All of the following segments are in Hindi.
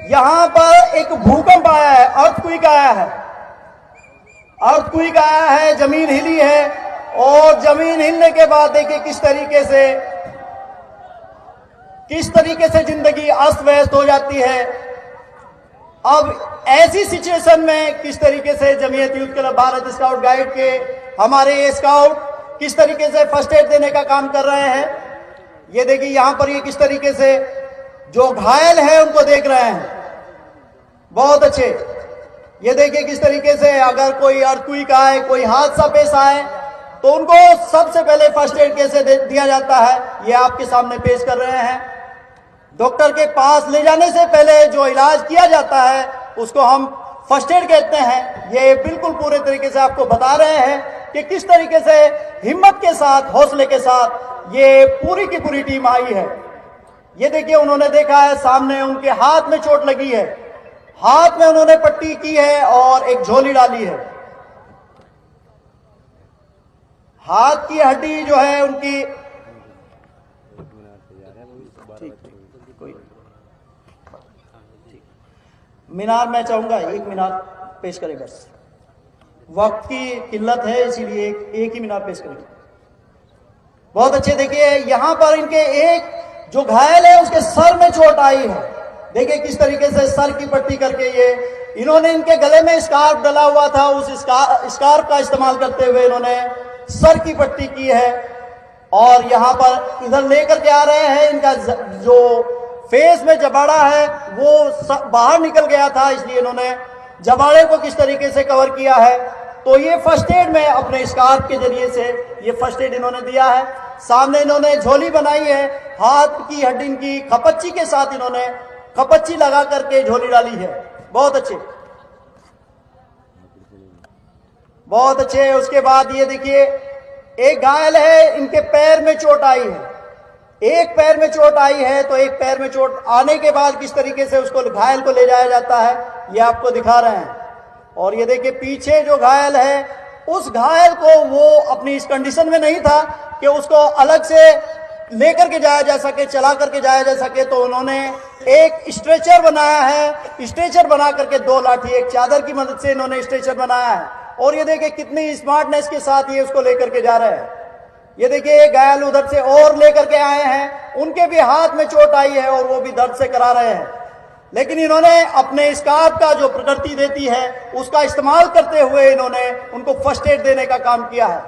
यहां पर एक भूकंप आया है, अर्थक्वेक आया है, अर्थक्वेक आया है, जमीन हिली है। और जमीन हिलने के बाद देखिए किस तरीके से जिंदगी अस्त व्यस्त हो जाती है। अब ऐसी सिचुएशन में किस तरीके से Jamiat youth club Bharat scout guide के हमारे ये स्काउट किस तरीके से फर्स्ट एड देने का काम कर रहे हैं। ये देखिए यहां पर ये किस तरीके से जो घायल है उनको देख रहे हैं, बहुत अच्छे। ये देखिए किस तरीके से अगर कोई अर्थक्वेक आए, कोई हादसा पेश आए तो उनको सबसे पहले फर्स्ट एड कैसे दिया जाता है, ये आपके सामने पेश कर रहे हैं। डॉक्टर के पास ले जाने से पहले जो इलाज किया जाता है उसको हम फर्स्ट एड कहते हैं। ये बिल्कुल पूरे तरीके से आपको बता रहे हैं कि किस तरीके से हिम्मत के साथ, हौसले के साथ ये पूरी की पूरी टीम आई है। ये देखिए उन्होंने देखा है सामने उनके हाथ में चोट लगी है, हाथ में उन्होंने पट्टी की है और एक झोली डाली है। हाथ की हड्डी जो है उनकी मीनार मैं चाहूंगा एक मीनार पेश करें, बस वक्त की किल्लत है इसीलिए एक ही मीनार पेश करेंगे। बहुत अच्छे। देखिए यहां पर इनके एक जो घायल है उसके सर में चोट आई है। देखिए किस तरीके से सर की पट्टी करके ये इन्होंने इनके गले में स्कार्फ डला हुआ था, उस स्कार्फ का इस्तेमाल करते हुए इन्होंने सर की पट्टी की है। और यहां पर इधर लेकर के आ रहे हैं, इनका जो फेस में जबाड़ा है वो बाहर निकल गया था, इसलिए इन्होंने जबाड़े को किस तरीके से कवर किया है। तो ये फर्स्ट एड में अपने स्कार्फ के जरिए से ये फर्स्ट एड इन्होंने दिया है। सामने इन्होंने झोली बनाई है, हाथ की हड्डी की खपच्ची के साथ इन्होंने खपच्ची लगा करके झोली डाली है। बहुत अच्छे, बहुत अच्छे। उसके बाद ये देखिए एक घायल है, इनके पैर में चोट आई है, एक पैर में चोट आई है। तो एक पैर में चोट आने के बाद किस तरीके से उसको घायल को ले जाया जाता है ये आपको दिखा रहे हैं। और ये देखिए पीछे जो घायल है उस घायल को वो अपनी इस कंडीशन में नहीं था कि उसको अलग से लेकर के जाया जा सके, चला करके जाया जा सके। तो उन्होंने एक स्ट्रेचर बनाया है, स्ट्रेचर बना करके दो लाठी एक चादर की मदद से इन्होंने स्ट्रेचर बनाया है। और ये देखिए कितनी स्मार्टनेस के साथ ये उसको लेकर के जा रहे हैं। ये देखिए एक घायल उधर से और लेकर के आए हैं, उनके भी हाथ में चोट आई है और वो भी दर्द से करा रहे हैं। लेकिन इन्होंने अपने स्कार्फ का जो प्रकृति देती है उसका इस्तेमाल करते हुए इन्होंने उनको फर्स्ट एड देने का काम किया है।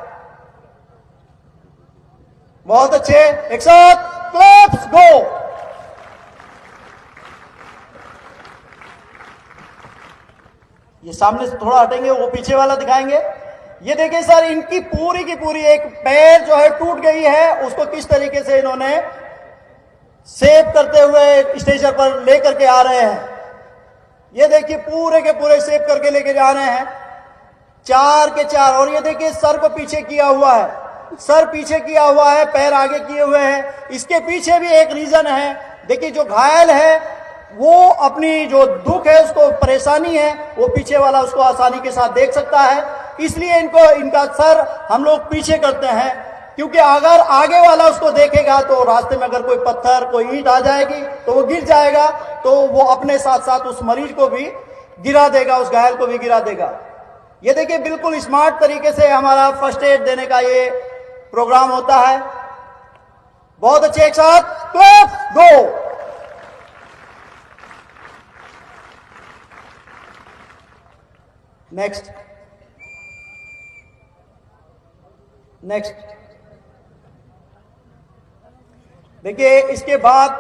बहुत अच्छे, एक साथ क्लैप्स गो। ये सामने से थोड़ा हटेंगे, वो पीछे वाला दिखाएंगे। ये देखिए सर, इनकी पूरी की पूरी एक पैर जो है टूट गई है, उसको किस तरीके से इन्होंने सेव करते हुए स्टेशन पर लेकर के आ रहे हैं। ये देखिए पूरे के पूरे सेव करके लेके जा रहे हैं, 4 के 4। और ये देखिए सर को पीछे किया हुआ है, सर पीछे किया हुआ है, पैर आगे किए हुए हैं। इसके पीछे भी एक रीजन है। देखिए जो घायल है वो अपनी जो दुख है, उसको परेशानी है, वो पीछे वाला उसको आसानी के साथ देख सकता है। इसलिए इनका सर हम लोग पीछे करते हैं, क्योंकि अगर आगे वाला उसको देखेगा तो रास्ते में अगर कोई पत्थर, कोई ईंट आ जाएगी तो वो गिर जाएगा, तो वो अपने साथ साथ उस मरीज को भी गिरा देगा, उस घायल को भी गिरा देगा। ये देखिए बिल्कुल स्मार्ट तरीके से हमारा फर्स्ट एड देने का ये प्रोग्राम होता है। बहुत अच्छे, एक साथ क्लैप गो। नेक्स्ट, देखिए इसके बाद